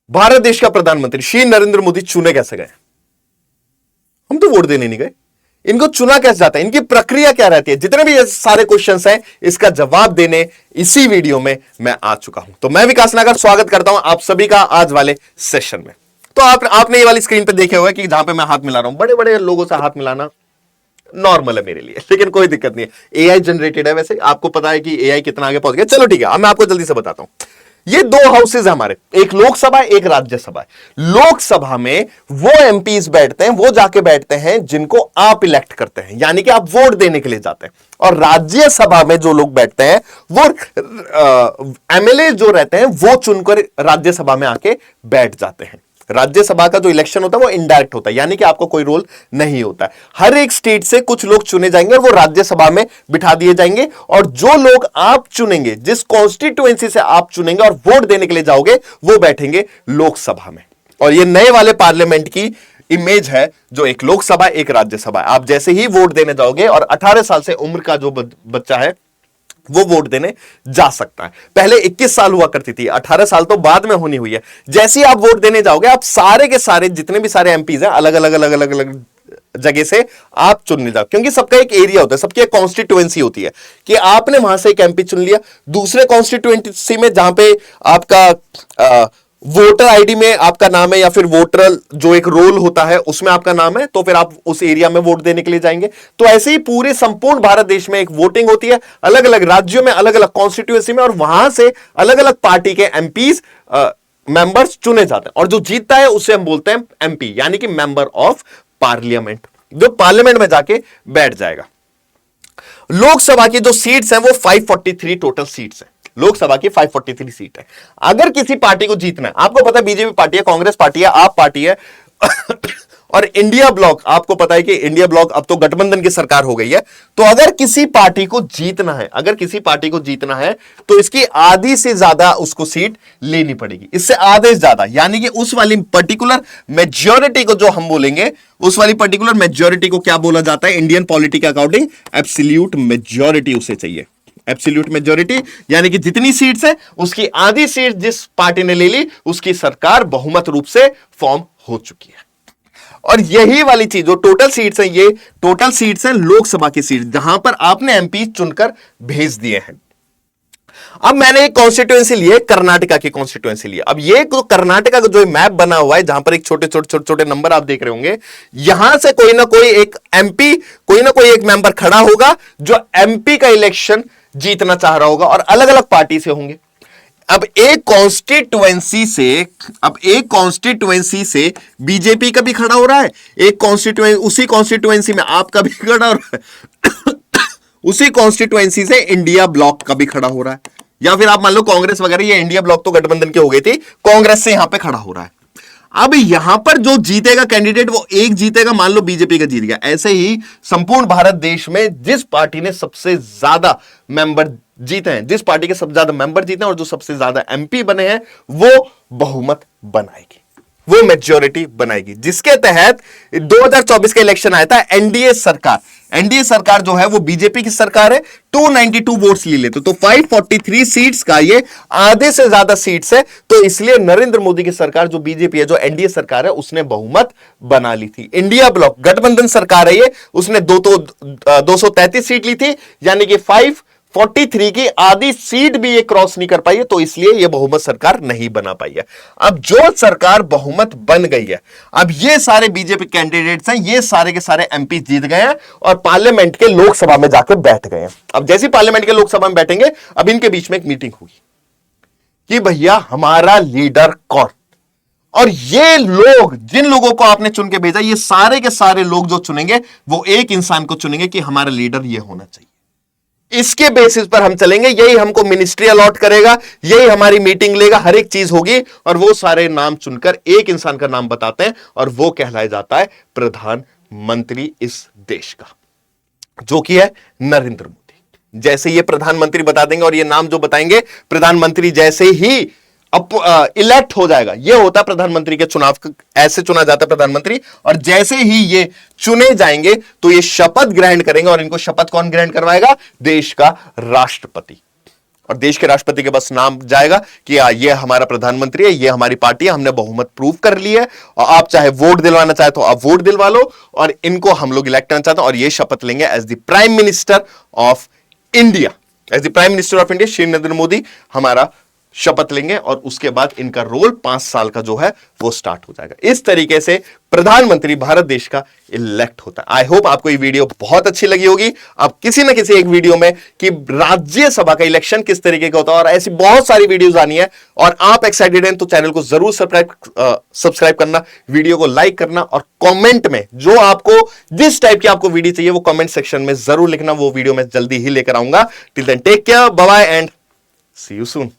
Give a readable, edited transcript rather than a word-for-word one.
भारत देश का प्रधानमंत्री श्री नरेंद्र मोदी चुने कैसे गए? हम तो वोट देने नहीं गए। इनको चुना कैसे जाता है? इनकी प्रक्रिया क्या रहती है? जितने भी सारे क्वेश्चंस हैं, इसका जवाब देने इसी वीडियो में मैं आ चुका हूं। तो मैं विकास नागर स्वागत करता हूं आप सभी का आज वाले सेशन में। तो आपने ये वाली स्क्रीन पे देखे हुए कि जहां पे मैं हाथ मिला रहा हूं, बड़े बड़े लोगों से हाथ मिलाना नॉर्मल है मेरे लिए, लेकिन कोई दिक्कत नहीं है। एआई जनरेटेड है, वैसे आपको पता है कि एआई कितना आगे पहुंच गया। चलो ठीक है, अब मैं आपको जल्दी से बताता हूं। ये दो हाउसेज है हमारे, एक लोकसभा एक राज्यसभा है। लोकसभा में वो एमपीज बैठते हैं, वो जाके बैठते हैं जिनको आप इलेक्ट करते हैं, यानी कि आप वोट देने के लिए जाते हैं। और राज्यसभा में जो लोग बैठते हैं वो एमएलए जो रहते हैं वो चुनकर राज्यसभा में आके बैठ जाते हैं। राज्यसभा का जो इलेक्शन होता है वो इनडायरेक्ट होता है, यानी कि आपको कोई रोल नहीं होता है। हर एक स्टेट से कुछ लोग चुने जाएंगे और वो राज्यसभा में बिठा दिए जाएंगे। और जो लोग आप चुनेंगे, जिस कॉन्स्टिट्यूएंसी से आप चुनेंगे और वोट देने के लिए जाओगे, वो बैठेंगे लोकसभा में। और ये नए वाले पार्लियामेंट की इमेज है, जो एक लोकसभा एक राज्यसभा है। आप जैसे ही वोट देने जाओगे और 18 साल से उम्र का जो बच्चा है वो वोट देने जा सकता है। पहले 21 साल हुआ करती थी, 18 साल तो बाद में होनी हुई है। जैसे ही आप वोट देने जाओगे, आप सारे के सारे जितने भी सारे एमपीज हैं अलग अलग अलग अलग अलग जगह से आप चुनने जाओ, क्योंकि सबका एक एरिया होता है, सबकी एक कॉन्स्टिट्यूएंसी होती है कि आपने वहां से एक एमपी चुन लिया, दूसरे कॉन्स्टिट्यूएंसी में जहां पे आपका वोटर आईडी में आपका नाम है या फिर वोटर जो एक रोल होता है उसमें आपका नाम है, तो फिर आप उस एरिया में वोट देने के लिए जाएंगे। तो ऐसे ही पूरे संपूर्ण भारत देश में एक वोटिंग होती है, अलग अलग राज्यों में अलग अलग कॉन्स्टिट्यूएंसी में, और वहां से अलग अलग पार्टी के एमपीज मेंबर्स चुने जाते हैं। और जो जीतता है उसे हम बोलते हैं एमपी, यानी कि मेंबर ऑफ पार्लियामेंट, जो पार्लियामेंट में जाके बैठ जाएगा। लोकसभा की जो सीट्स हैं वो 543 टोटल सीट्स हैं। लोकसभा की 543 सीट है। अगर किसी पार्टी को जीतना है, आपको पता है बीजेपी पार्टी है, कांग्रेस पार्टी है, आप पार्टी है और इंडिया ब्लॉक, आपको पता है कि इंडिया ब्लॉक अब तो गठबंधन की सरकार हो गई है। तो अगर किसी पार्टी को जीतना है, अगर किसी पार्टी को जीतना है तो इसकी आधी से ज्यादा उसको सीट लेनी पड़ेगी, इससे आधे से ज्यादा, यानी कि उस वाली पर्टिकुलर मेजॉरिटी को जो हम बोलेंगे, उस वाली पर्टिकुलर मेजॉरिटी को क्या बोला जाता है इंडियन पॉलिटी के अकॉर्डिंग? एब्सोल्यूट मेजॉरिटी उसे चाहिए। एब्सोल्यूट मेजॉरिटी यानी कि जितनी सीट्स है उसकी आधी सीट जिस पार्टी ने ले ली, उसकी सरकार बहुमत रूप से फॉर्म हो चुकी है। और यही वाली चीज जो टोटल सीट्स हैं, ये टोटल सीट्स हैं लोकसभा की सीट, जहां पर आपने एमपी चुनकर भेज दिए हैं। अब मैंने एक कॉन्स्टिट्यूएंसी ली है, कर्नाटका की कॉन्स्टिट्यूएंसी ली है। अब ये कर्नाटका का जो मैप बना हुआ है, जहां पर एक छोटे छोटे छोटे छोटे नंबर आप देख रहे होंगे, यहां से कोई ना कोई एक एमपी, कोई ना कोई एक मेंबर खड़ा होगा जो एमपी का इलेक्शन जीतना चाह रहा होगा, और अलग अलग पार्टी से होंगे। अब एक कॉन्स्टिट्यूएंसी से बीजेपी का भी खड़ा हो रहा है, एक उसी कॉन्स्टिट्यूएंसी में आपका भी खड़ा हो रहा है उसी कॉन्स्टिट्यूएंसी से इंडिया ब्लॉक का भी खड़ा हो रहा है, या फिर आप मान लो कांग्रेस वगैरह, ये इंडिया ब्लॉक तो गठबंधन की हो गई थी, कांग्रेस से यहां पे खड़ा हो रहा है। अब यहां पर जो जीतेगा कैंडिडेट वो एक जीतेगा, मान लो बीजेपी का जीत गया। ऐसे ही संपूर्ण भारत देश में जिस पार्टी ने सबसे ज्यादा मेंबर जीते हैं, जिस पार्टी के सबसे ज्यादा मेंबर जीते हैं और जो सबसे ज्यादा एमपी बने हैं, वो बहुमत बनाएगी, वो मेजॉरिटी बनाएगी, जिसके तहत 2024 का इलेक्शन आया था। एनडीए सरकार जो है वो बीजेपी की सरकार है, 292 वोट्स ले लेते, तो 543 सीट्स का ये आधे से ज्यादा सीट्स है। तो इसलिए नरेंद्र मोदी की सरकार जो बीजेपी है, जो एनडीए सरकार है, उसने बहुमत बना ली थी। इंडिया ब्लॉक गठबंधन सरकार है ये, उसने 233 सीट ली थी, यानी कि 543 की आधी सीट भी ये क्रॉस नहीं कर पाई है, तो इसलिए ये बहुमत सरकार नहीं बना पाई है। अब जो सरकार बहुमत बन गई है, अब ये सारे बीजेपी कैंडिडेट्स हैं, ये सारे के सारे एमपी जीत गए हैं और पार्लियामेंट के लोकसभा में जाकर बैठ गए हैं। अब जैसे पार्लियामेंट के लोकसभा में बैठेंगे, अब इनके बीच में एक मीटिंग होगी कि भैया हमारा लीडर कौन। और ये लोग, जिन लोगों को आपने चुन के भेजा, ये सारे के सारे लोग जो चुनेंगे वो एक इंसान को चुनेंगे कि हमारा लीडर ये होना चाहिए। इसके बेसिस पर हम चलेंगे, यही हमको मिनिस्ट्री अलॉट करेगा, यही हमारी मीटिंग लेगा, हर एक चीज होगी, और वो सारे नाम चुनकर एक इंसान का नाम बताते हैं, और वो कहलाया जाता है प्रधानमंत्री इस देश का, जो कि है नरेंद्र मोदी। जैसे ये प्रधानमंत्री बता देंगे और ये नाम जो बताएंगे, प्रधानमंत्री जैसे ही इलेक्ट हो जाएगा, ये होता है प्रधानमंत्री के चुनाव, ऐसे चुना जाता है प्रधानमंत्री। और जैसे ही ये चुने जाएंगे तो ये शपथ ग्रहण करेंगे, और इनको शपथ कौन ग्रहण करवाएगा? देश का राष्ट्रपति। और देश के राष्ट्रपति के बस नाम जाएगा कि ये हमारा प्रधानमंत्री है, ये हमारी पार्टी है, हमने बहुमत प्रूव कर ली है, और आप चाहे वोट दिलवाना चाहे तो आप वोट दिलवा लो, और इनको हम लोग इलेक्ट करना चाहते हैं, और ये शपथ लेंगे as the prime minister of India. As the prime minister of India Shri Narendra Modi हमारा शपथ लेंगे, और उसके बाद इनका रोल 5 साल का जो है वो स्टार्ट हो जाएगा। इस तरीके से प्रधानमंत्री भारत देश का इलेक्ट होता है। आई होप आपको ये वीडियो बहुत अच्छी लगी होगी। आप किसी ना किसी एक वीडियो में कि राज्यसभा का इलेक्शन किस तरीके का होता है, और ऐसी बहुत सारी वीडियोस आनी है, और आप एक्साइटेड हैं तो चैनल को जरूर सब्सक्राइब करना, वीडियो को लाइक करना, और कमेंट में जो आपको जिस टाइप की आपको वीडियो चाहिए वो कमेंट सेक्शन में जरूर लिखना। वो वीडियो मैं जल्दी ही लेकर आऊंगा। Till then take care, bye bye and see you soon.